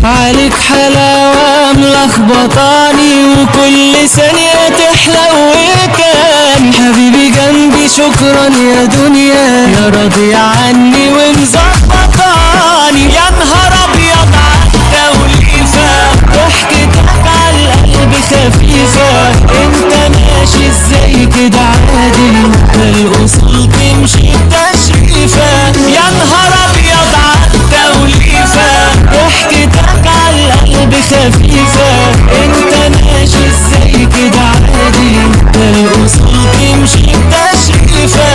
عليك حلاوة ملخبطاني وكل ثانية تحلى وكان حبيبي جنبي شكرا يا دنيا يا راضية عني ومظبطاني. يا نهار ابيض عالتوليفة ضحكتك على القلب خفيفة انت ماشي ازاي كده عادل ده الاصول تمشي بتشريفة. يا نهار ابيض عالتوليفة ضحكتك على القلب خفيفة انت ماشي ازاي كده عادل ده الاصول تمشي بتشريفة.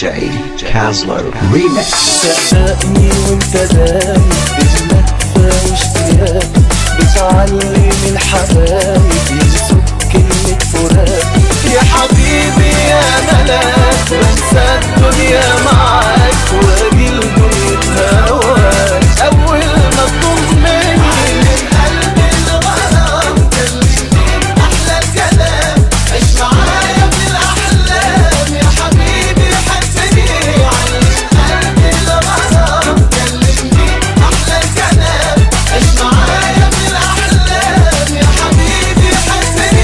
DJ Caslo Remix. صدقني وانت دايب باللهفة واشتياق بتعلم الحبايب ينسوا كلمة فراق. يا حبيبي يا ملاك بنسى الدنيا معاك واجي لدنيا هواك أول ما تضمني من قلبي الغرام كلمني أحلى الكلام عيش معايا في الأحلام. يا حبيبي حسني علم قلبي الغرام كلمني أحلى الكلام عيش معايا في الأحلام. يا حبيبي حسني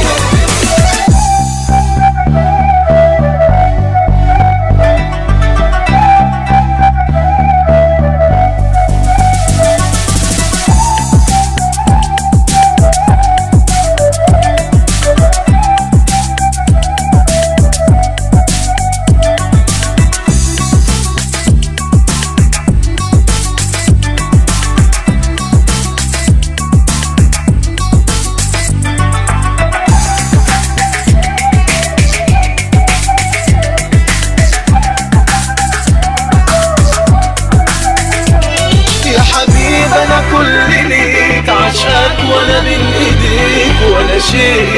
كل ليك عشاك ولا من ايديك ولا شيء